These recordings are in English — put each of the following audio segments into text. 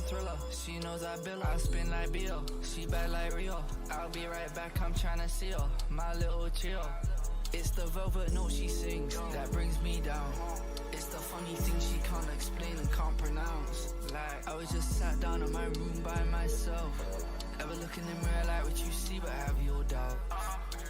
thriller. She knows I bill her. I spin like Bill. She bad like Rio. I'll be right back, I'm tryna see her. My little chill. It's the velvet note she sings that brings me down. It's the funny thing she can't explain and can't pronounce. Like, I was just sat down in my room by myself. Ever look in the mirror like what you see but have your doubt.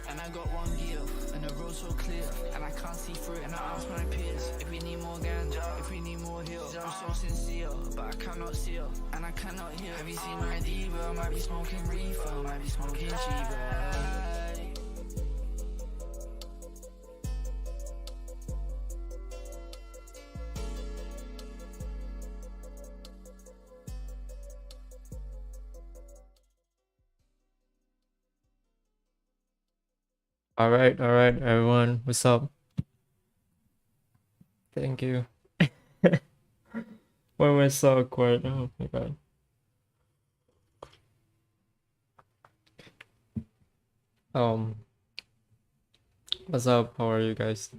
And I got one gear, and the road so clear, and I can't see through it, and I ask my peers if we need more ganja, if we need more hills. I'm so sincere, but I cannot see her, and I cannot hear. Have you seen my diva? Might be smoking reefer, might be smoking Chiba. All right, everyone. What's up? Thank you. Why am I so awkward? Oh my god. Um, what's up? How are you guys?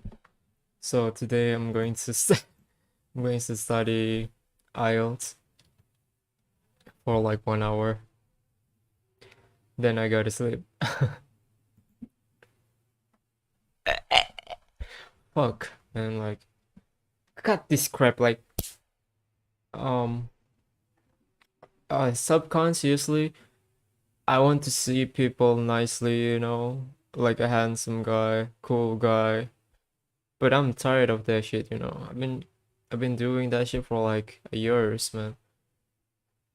So today I'm going to I'm going to study IELTS for like 1 hour. Then I go to sleep. Fuck, man, like cut this crap like subconsciously I want to see people nicely, like a handsome guy, cool guy. But I'm tired of that shit, I've been doing that shit for like years, man.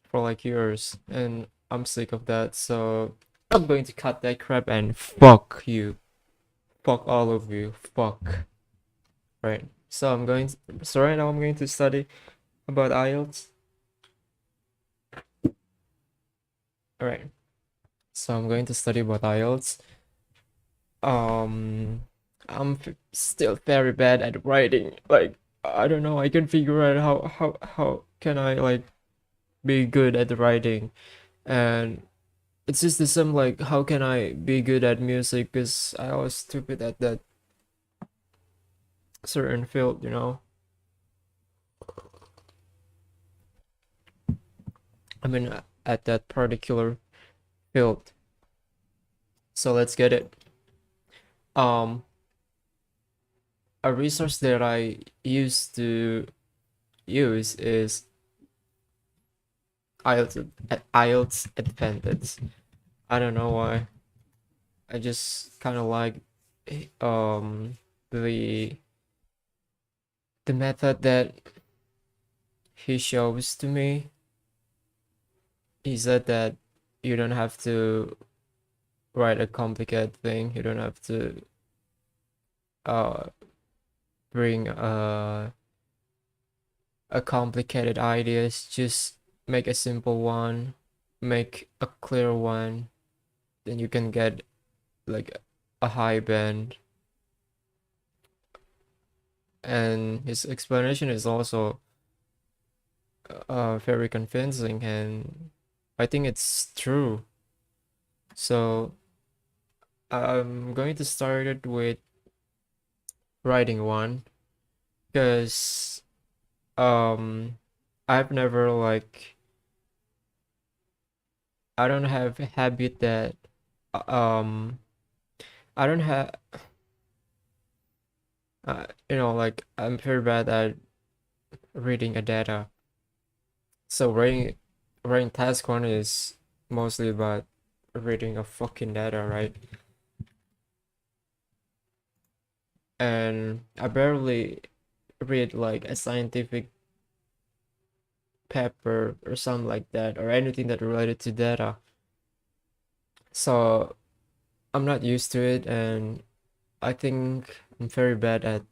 For like years, and I'm sick of that, so I'm going to cut that crap and fuck you. Fuck all of you. Fuck. Right. So right now I'm going to study about IELTS. Alright. So I'm going to study about IELTS. I'm still very bad at writing. Like, I don't know, I can figure out how can I like be good at the writing, and it's just the same like how can I be good at music, because I was stupid at that certain field. I mean, at that particular field. So let's get it. Um, a resource that I used to use is IELTS Advantage. I don't know why. I just kind of like um the the method that he shows to me. He said that you don't have to write a complicated thing. You don't have to uh bring a complicated ideas. Just make a simple one, make a clear one, then you can get like a high band. And his explanation is also very convincing, and I think it's true. So I'm going to start it with writing one, because I've never like I don't have a habit that um I don't have like I'm very bad at reading a data. So writing task one is mostly about reading a fucking data, right? And I barely read like a scientific paper or something like that, or anything that related to data. So I'm not used to it, and I think I'm very bad at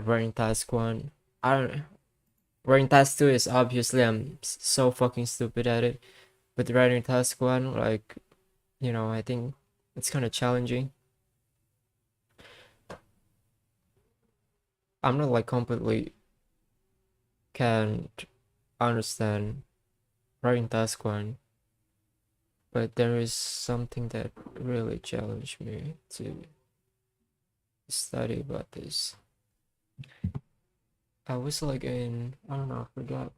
writing task one. I don't Writing task two is obviously I'm so fucking stupid at it, but writing task one, like, I think it's kind of challenging. I'm not like completely can't understand writing task one, but there is something that really challenged me to study about this. I was like I don't know, I forgot.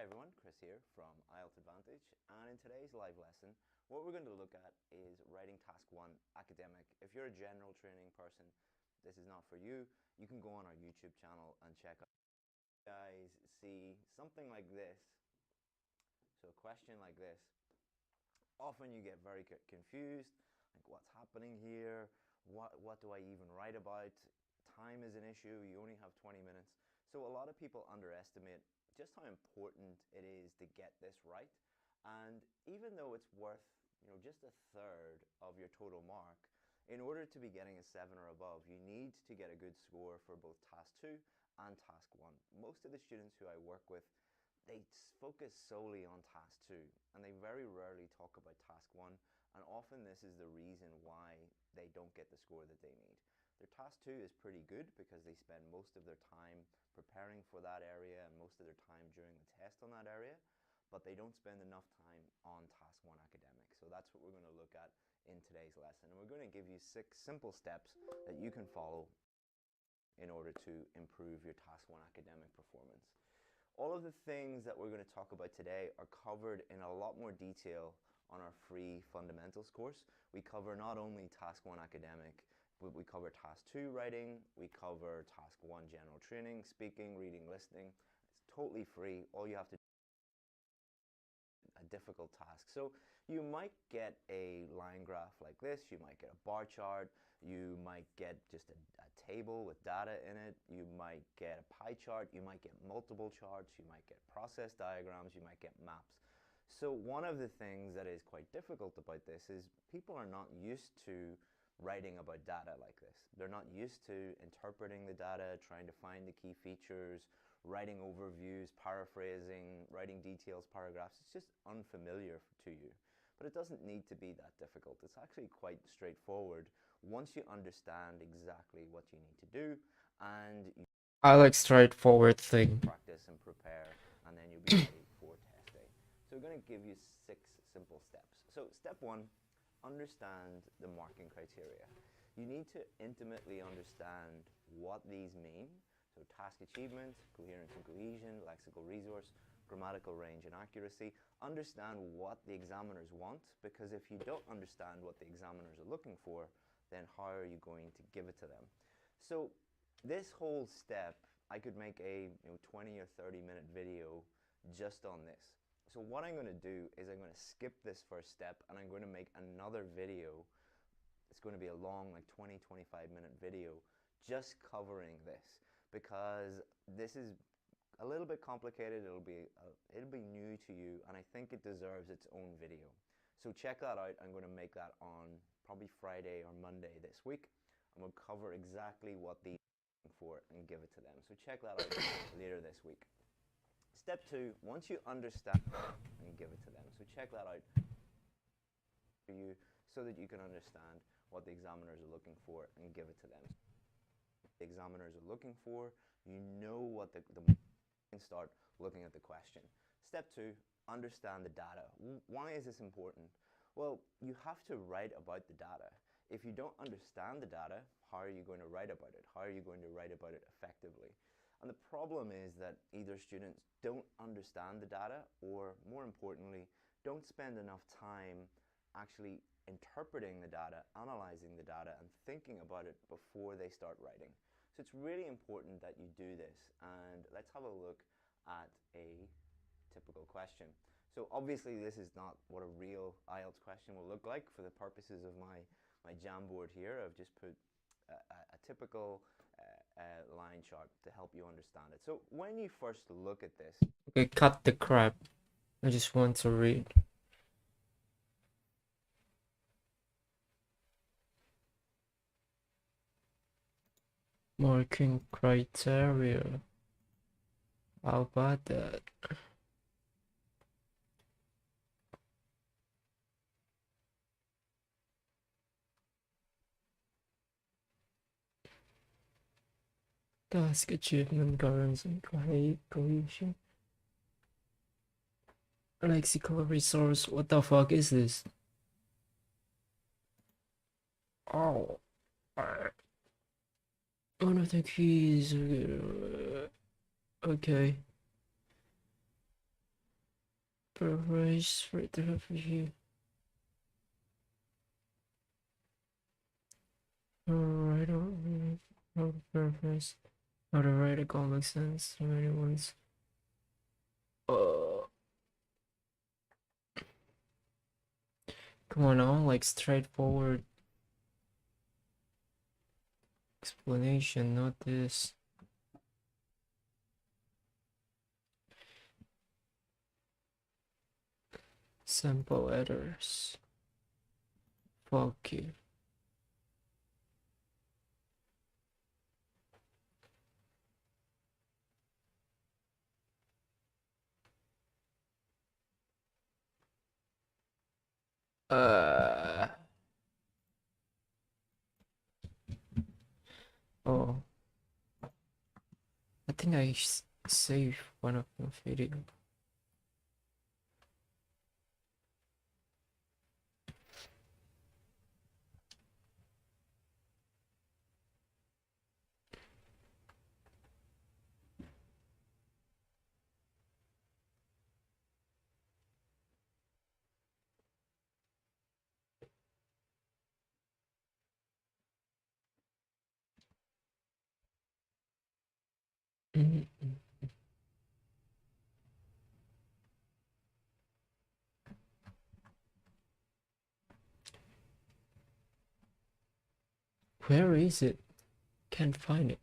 everyone, Chris here from IELTS Advantage, and in today's live lesson what we're going to look at is writing task 1 academic. If you're a general training person, this is not for you. You can go on our YouTube channel and check out. You guys see something like this, so a question like this, often you get very confused, like what's happening here, what do I even write about? Time is an issue, you only have 20 minutes. So a lot of people underestimate just how important it is to get this right. And even though it's worth, just a third of your total mark, in order to be getting a 7 or above, you need to get a good score for both task 2 and task 1. Most of the students who I work with, they focus solely on task 2, and they very rarely talk about task 1, and often this is the reason why they don't get the score that they need. Their task 2 is pretty good because they spend most of their time preparing for that area and most of their time during the test on that area, but they don't spend enough time on task 1 academic. So that's what we're going to look at in today's lesson, and we're going to give you 6 simple steps that you can follow in order to improve your task 1 academic performance. All of the things that we're going to talk about today are covered in a lot more detail on our free fundamentals course. We cover not only task 1 academic, but we cover task 2 writing, we cover task 1 general training, speaking, reading, listening. It's totally free. All you have to do is a difficult task. So you might get a line graph like this, you might get a bar chart, you might get just a table with data in it, you might get a pie chart, you might get multiple charts, you might get process diagrams, you might get maps. So one of the things that is quite difficult about this is people are not used to writing about data like this. They're not used to interpreting the data, trying to find the key features, writing overviews, paraphrasing, writing details, paragraphs. It's just unfamiliar to you. But it doesn't need to be that difficult. It's actually quite straightforward once you understand exactly what you need to do, and you I like straightforward thing. practice and prepare, and then you'll be ready for test day. So we're going to give you 6 simple steps. So step 1, understand the marking criteria. You need to intimately understand what these mean. So task achievement, coherence and cohesion, lexical resource, grammatical range and accuracy. Understand what the examiners want, because if you don't understand what the examiners are looking for, then how are you going to give it to them? So this whole step, I could make a 20 or 30-minute video just on this. So what I'm going to do is I'm going to skip this first step, and I'm going to make another video. It's going to be a long, like 20-25-minute video just covering this, because this is a little bit complicated. It'll be new to you, and I think it deserves its own video. So check that out. I'm going to make that on probably Friday or Monday this week, and we'll cover exactly what these are looking for and give it to them. So check that out later this week. Step 2, once you understand, and give it to them. So check that out for you so that you can understand what the examiners are looking for and give it to them. The examiners are looking for, you know what the can start looking at the question. Step 2, understand the data. Why is this important? Well, you have to write about the data. If you don't understand the data, how are you going to write about it? How are you going to write about it effectively? And the problem is that either students don't understand the data, or more importantly, don't spend enough time actually interpreting the data, analyzing the data, and thinking about it before they start writing. So it's really important that you do this, and let's have a look at a typical question. So obviously this is not what a real IELTS question will look like. For the purposes of my Jamboard here, I've just put a typical line chart to help you understand it. So when you first look at this, Okay, cut the crap. I just want to read. Marking criteria. How about that? Task achievement, coherence and cohesion. Lexical resource. What the fuck is this? Oh. One of the keys. Okay. Preference for the review. Alright, no preference. How to write a goal makes sense. So many ones. Come on, I want like straightforward explanation, not this. Simple letters. Fuck you. Oh, I think I saved one of my video. Where is it? Can't find it.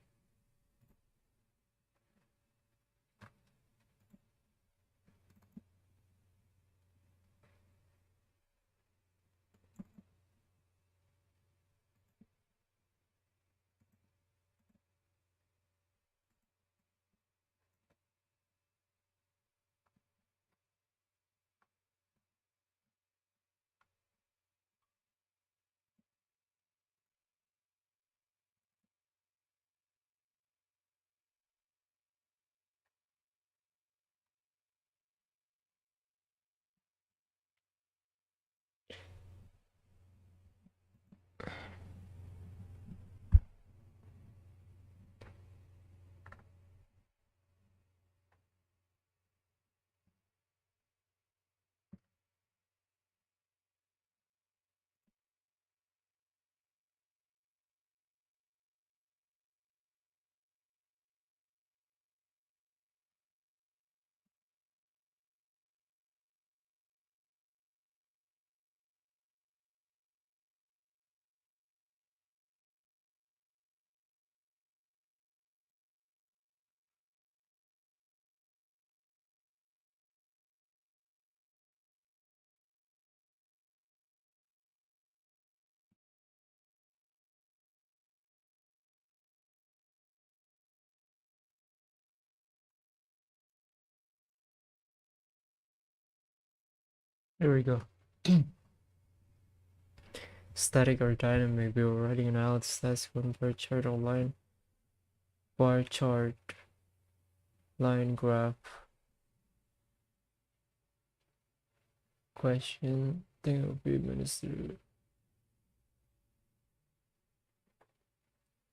There we go. Static or dynamic, we were writing an out stats one bar chart online. Bar chart. Line graph. Question. Thing will be administered.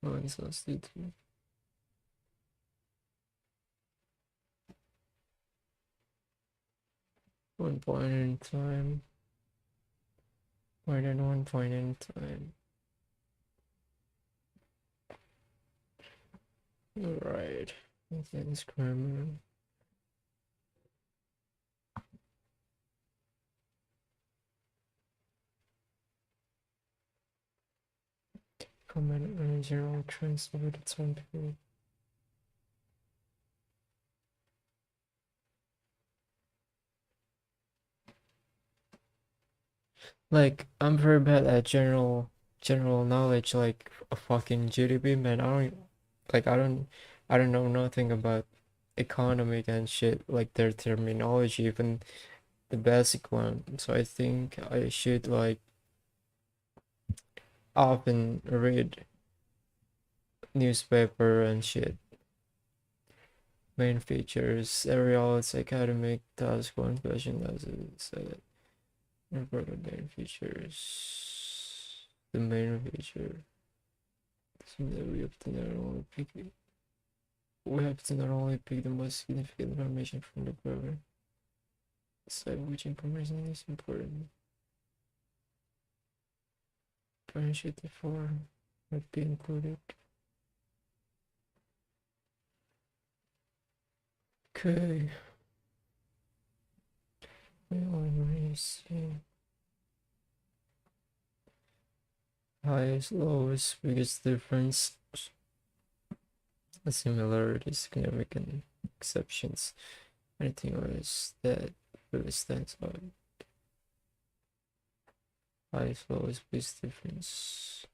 Answers detail. One point in time. More than one point in time. Alright. Things grammar. Comment on general trends over the time period. Like, I'm very bad at general knowledge, like a fucking GDP, man. I don't know nothing about economic and shit, like their terminology, even the basic one. So I think I should like often read newspaper and shit. Main features, aerials, academic, task one question, that's it. Important main features. The main feature. So that we have to not only pick the most significant information from the program. So which information is important? Parachute before would be included. Okay. We want to see highest, lowest, biggest difference. Similarity, significant exceptions. Anything else that really stands out? Highest, lowest, biggest difference.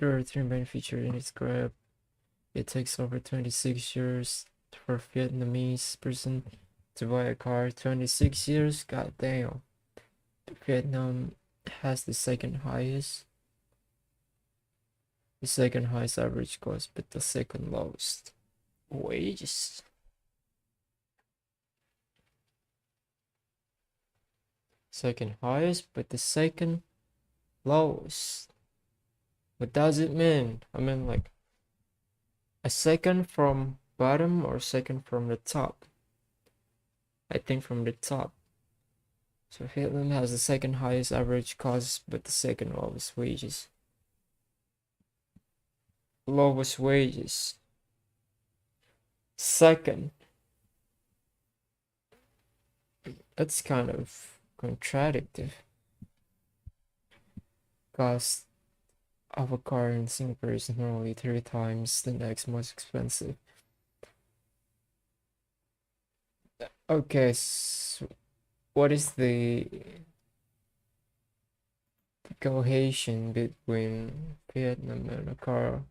There are three main features in its grab. It takes over 26 years for a Vietnamese person to buy a car. 26 years? God damn. Vietnam has the second highest average cost, but the second lowest wages. Second highest, but the second lowest. What does it mean? I mean, like, a second from bottom or second from the top? I think from the top. So Vietnam has the second highest average cost, but the second lowest wages. Lowest wages. Second. That's kind of contradictory. Cost of a car in Singapore is normally 3 times the next most expensive. Okay, so what is the cohesion between Vietnam and a car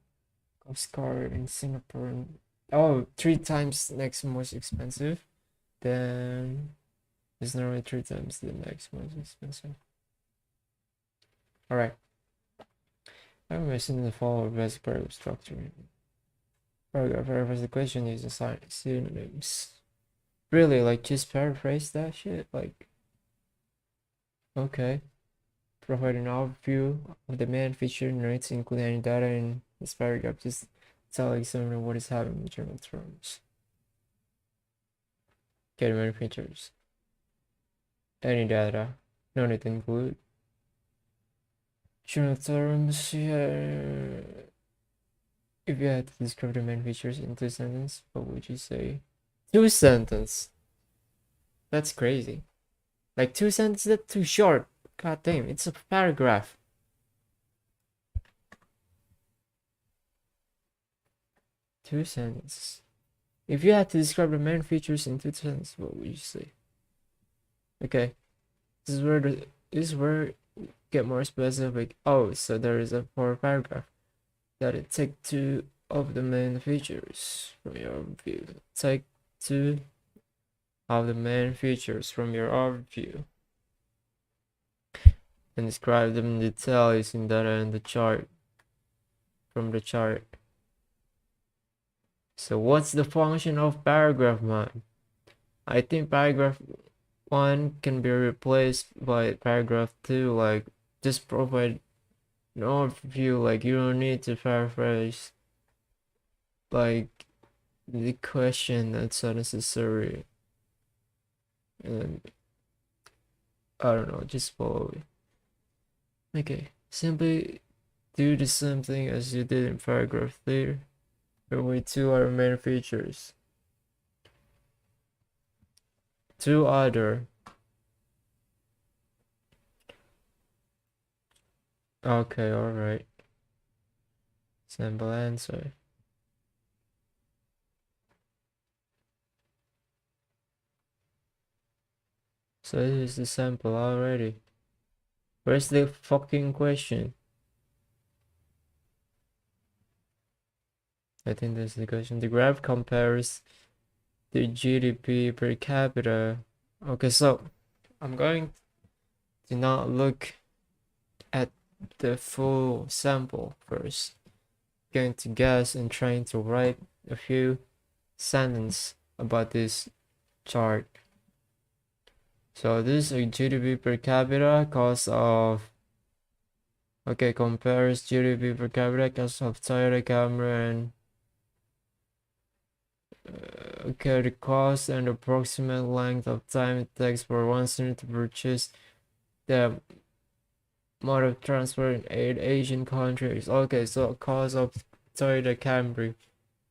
in Singapore? Oh, 3 times next most expensive. Then it's normally 3 times the next most expensive. Alright. I'm missing the follow basic paragraph structure. Paragraph the question is assigned synonyms. Really, like, just paraphrase that shit? Like, okay. Provide an overview of the main feature narrates include any data in this paragraph. Just tell examiner what is happening in general terms. Okay, the main features. Any data. No need to include. General terms, yeah. If you had to describe the main features in 2 sentences, what would you say? 2 sentences. That's crazy. Like 2 sentences, that's too short. God damn, it's a paragraph. Two sentences. If you had to describe the main features in 2 sentences, what would you say? Okay, this is where get more specific. Oh, so there is a 4 paragraph that it take 2 of the main features from your overview. Take 2 of the main features from your overview and describe them in detail using data in the chart from the chart. So what's the function of paragraph, man? I think paragraph 1 can be replaced by paragraph 2. Like, just provide an overview. Like, you don't need to paraphrase like the question. That's unnecessary. And I don't know, just follow it. Okay, simply do the same thing as you did in paragraph 3, but with 2 other main features. 2 other. Okay, alright. Sample answer. So this is the sample already. Where's the fucking question? I think that's the question. The graph compares the GDP per capita. Okay, so I'm going to not look at the full sample first. Going to guess and trying to write a few sentences about this chart. So this is a GDP per capita cost of, okay, compares GDP per capita cost of Toyota Camry and Okay, the cost and approximate length of time it takes for one student to purchase the mode of transport in 8 Asian countries. Okay, so cost of Toyota Camry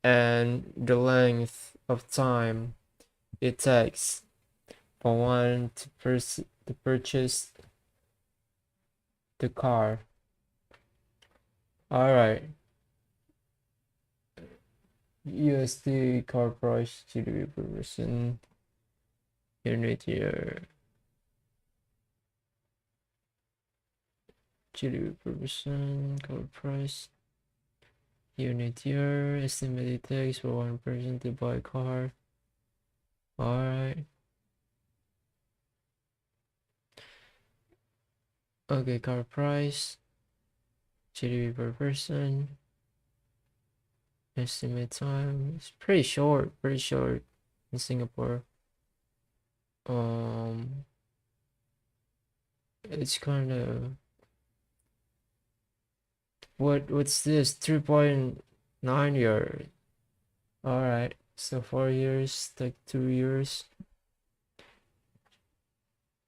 and the length of time it takes for one to purchase the car. All right. USD car price GDP per person unit year. GDP per person car price unit year. Estimated takes for one person to buy a car. All right. Okay, car price GDP per person. Estimate time. It's pretty short in Singapore. It's kind of what's this? 3.9 years. All right, so 4 years, like 2 years.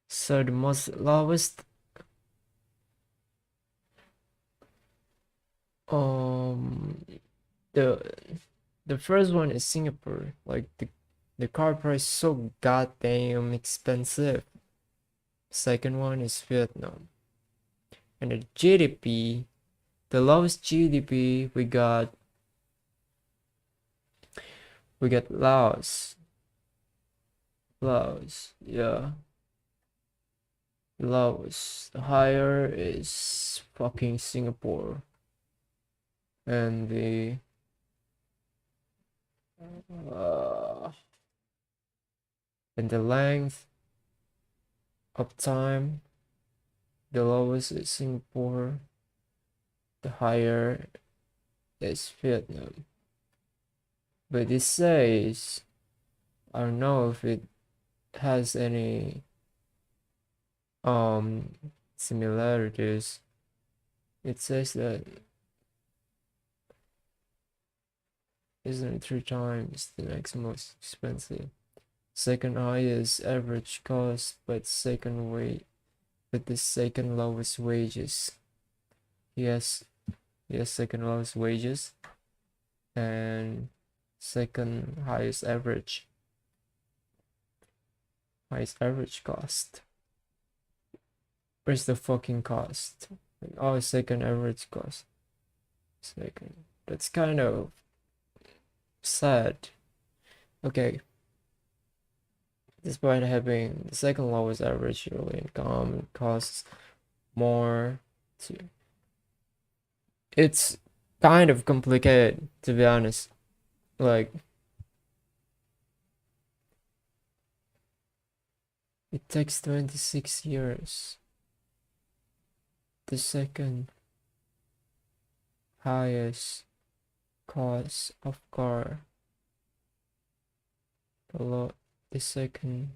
So the most lowest um the the first one is Singapore. Like the car price is so goddamn expensive. Second one is Vietnam. And the GDP, the lowest GDP we got Laos. Laos, yeah. Laos. The higher is fucking Singapore. And uh, the length of time, the lowest is Singapore, the higher is Vietnam. But it says, I don't know if it has any similarities. It says that isn't it 3 times the next most expensive. Second highest average cost, but the second lowest wages. Yes, second lowest wages and second highest average cost. Where's the fucking cost? Oh, second average cost. Second. That's kind of sad. Okay. Despite having the second lowest average yearly income, it costs more to. It's kind of complicated, to be honest. Like, it takes 26 years. The second highest cost of car. The second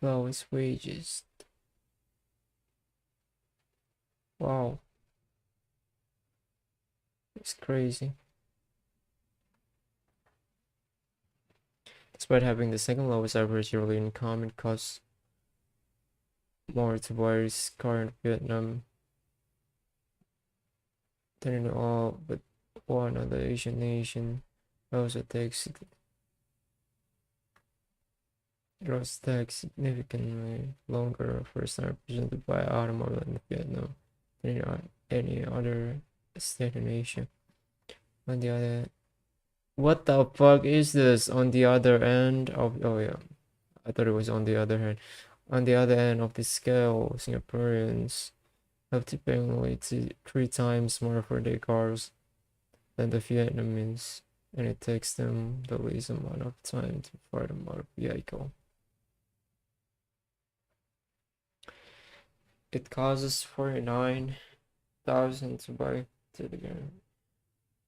lowest wages. Wow. It's crazy. Despite having the second lowest average yearly income, it costs more to buy his car in Vietnam than in all but one other Asian nation. It also takes significantly longer for a startup person to buy an automobile in Vietnam than in any other state in Asia. On the other, what the fuck is this? On the other end of, oh yeah, I thought it was on the other hand. On the other end of the scale, Singaporeans have to pay only 3 times more for their cars than the Vietnamese, and it takes them the least amount of time to afford a motor vehicle. It costs 49,000 to buy to the game,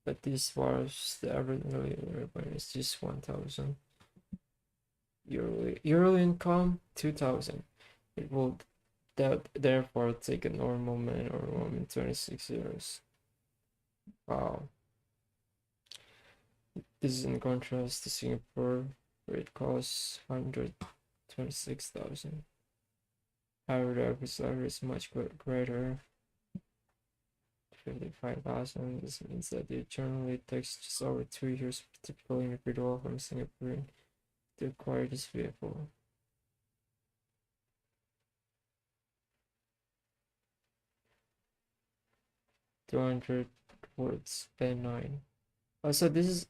but this was the average revenue is just 1,000 yearly income 2,000. It will therefore take a normal man or woman 26 years. Wow. This is in contrast to Singapore, where it costs 126,000. However, the average salary is much greater, 55,000. This means that it generally takes just over 2 years for a typical individual from Singapore to acquire this vehicle. 200 words, A9. Oh, so this is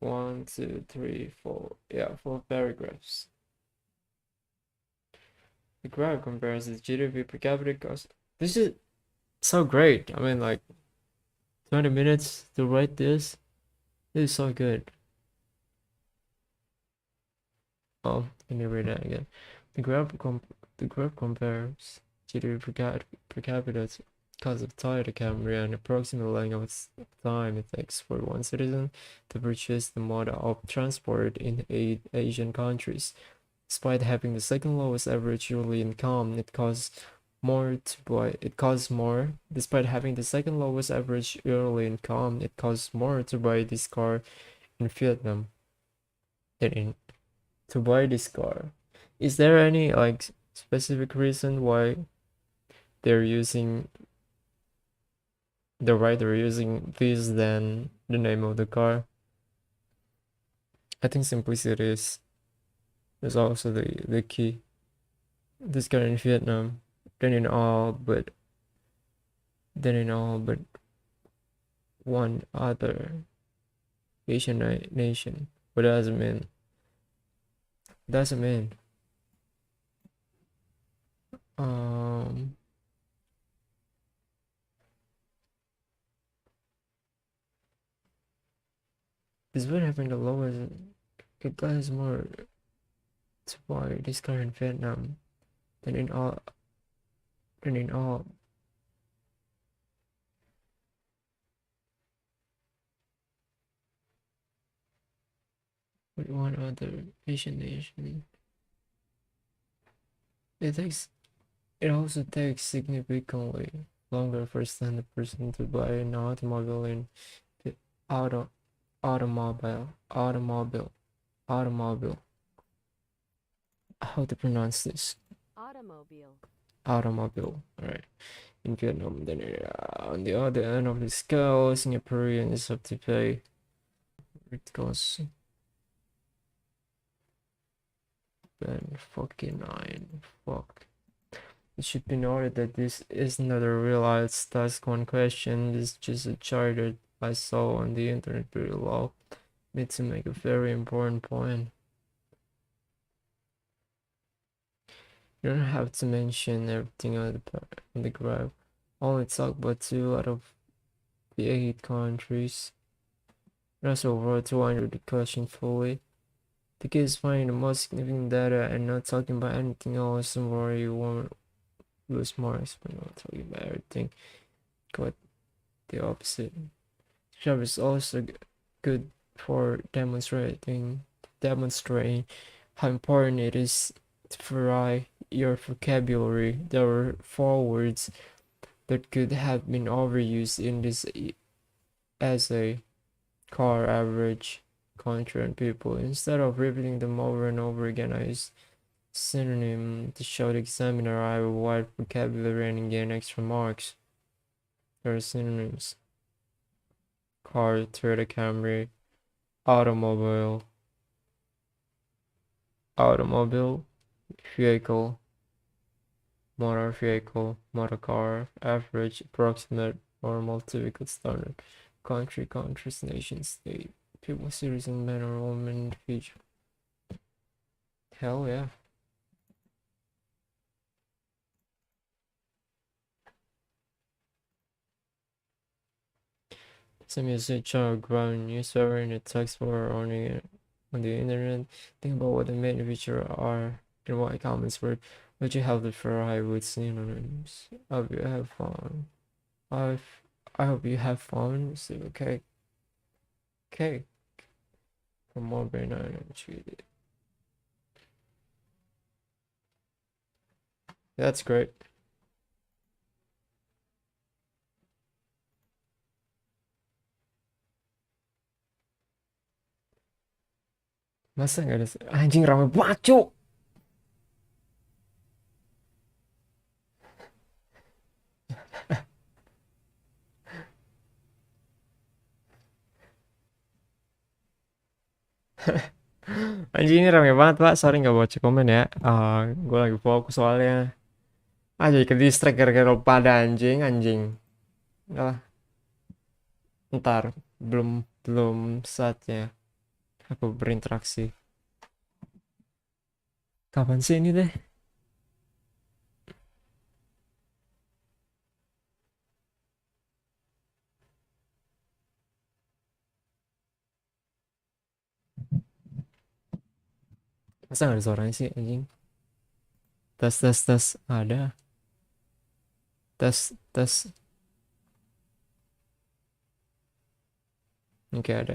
1, 2, 3, 4. Yeah, 4 paragraphs. The graph compares the GDP per capita cost. This is so great. I mean, like 20 minutes to write this. This is so good. Oh, let me read that again. The graph compares GDP per capita cost of Toyota Camry and approximate length of time it takes for one citizen to purchase the mode of transport in 8 Asian countries. Despite having the second lowest average yearly income, it costs more to buy. It costs more. Despite having the second lowest average yearly income, it costs more to buy this car in Vietnam than in to buy this car. Is there any like specific reason why they're using they're using this than the name of the car? I think simplicity is also the key. This car in Vietnam, then in all but one other Asian nation. What does it mean? Doesn't mean um despite having the lowest, it costs more to buy this car in Vietnam than in all than in all with one other Asian nation. It also takes significantly longer for a standard person to buy an automobile in the auto automobile. How to pronounce this? Automobile. Automobile. All right. In Vietnam, then on the other end of the scale, Singaporeans have to pay. It goes. Ben fucking 9. Fuck. It should be noted that this is not a realized task one question. This is just a chart that I saw on the internet pretty low. Need to make a very important point. You don't have to mention everything on the graph. Only talk about 2 out of the 8 countries. That's over 200 the question fully. The key is finding the most significant data and not talking about anything else. Don't worry, you won't lose marks by not talking about everything. Quite the opposite. Java is also good for demonstrating how important it is to vary your vocabulary. There were 4 words that could have been overused in this essay: car, average, country, and people. Instead of repeating them over and over again, I used synonym to show the examiner I have a wide vocabulary and gain extra marks. There are synonyms: car, Toyota Camry, automobile, vehicle, motor car, average, approximate, normal, typical, standard, country, countries, nation, state, people, series, and man or woman, individual. Hell yeah. Some usage of ground newspaper in the text bar on the internet. Think about what the main features are and what comments were. But you have to try with synonyms. I hope you have fun. I hope you have fun. So okay. Okay. For more brain and treat it. That's great. Masa nggak ada? Anjing rame banget, Cuk. Anjing ini rame banget, Pak. Sorry nggak baca komen ya. Gue lagi fokus soalnya. Jadi ke distract gara-gara lupa ada anjing, anjing. Udah lah, ntar belum belum saatnya aku berinteraksi. Kapan sih ini deh? Masa nggak ada suaranya sih, anjing? Tes tes tes ada. Tes tes. Oke, ada.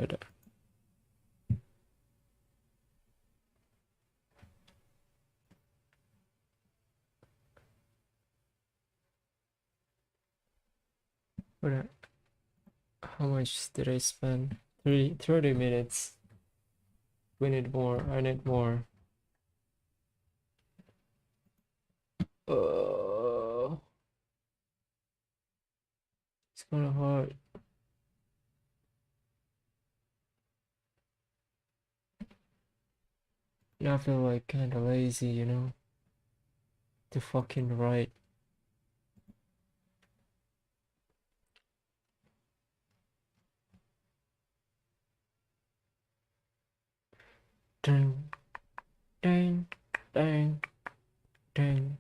Udah. How much did I spend? 30 minutes. We need more. I need more. It's kind of hard. Now I feel like kind of lazy, to fucking write. Dang, dang, dang, dang,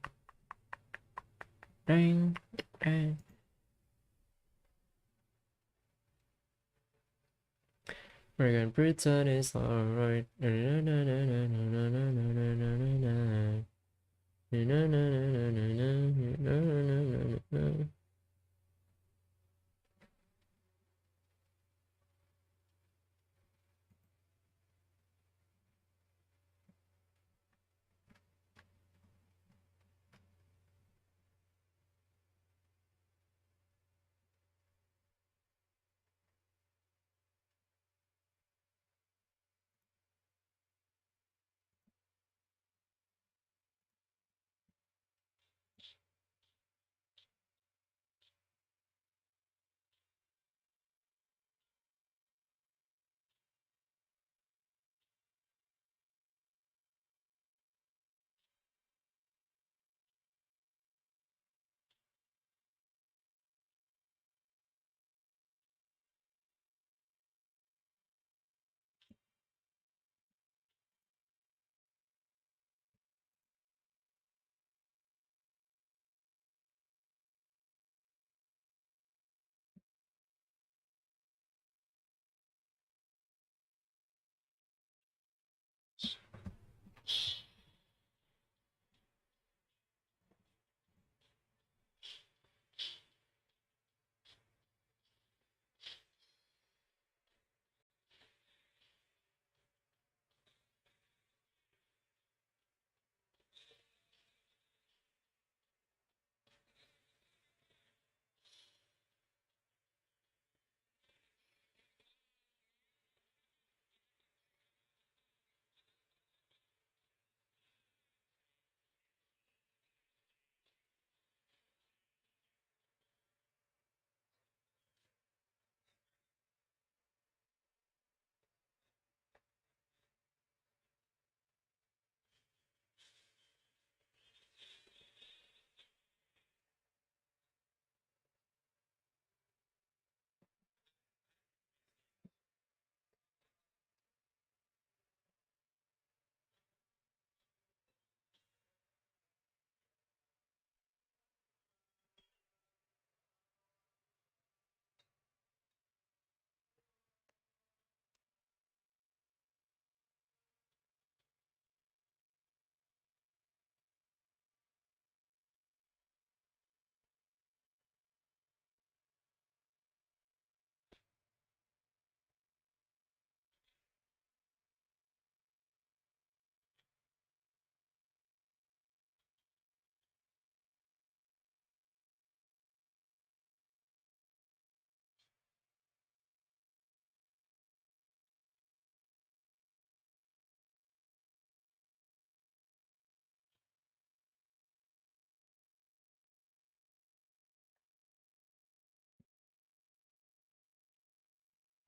dang, dang. We're gonna pretend it's alright.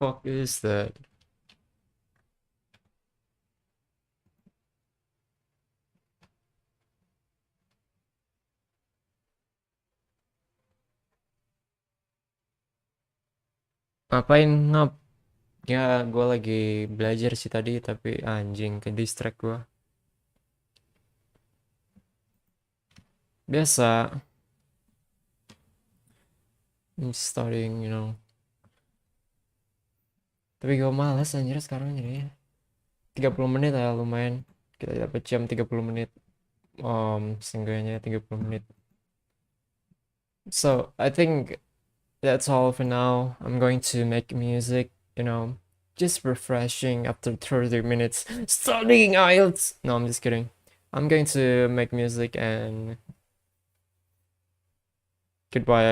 Fuck is that? Ngapain ngap? Ya, gue lagi belajar sih tadi, tapi anjing ke distract gue. Biasa. I'm studying, you know. Tapi gue malas anjir sekarang jadi 30 menit ya lumayan. Kita dapat jam 30 menit. Seenggaknya 30 menit. So, I think that's all for now. I'm going to make music, you know, just refreshing after 30 minutes studying IELTS. No, I'm just kidding. I'm going to make music and goodbye.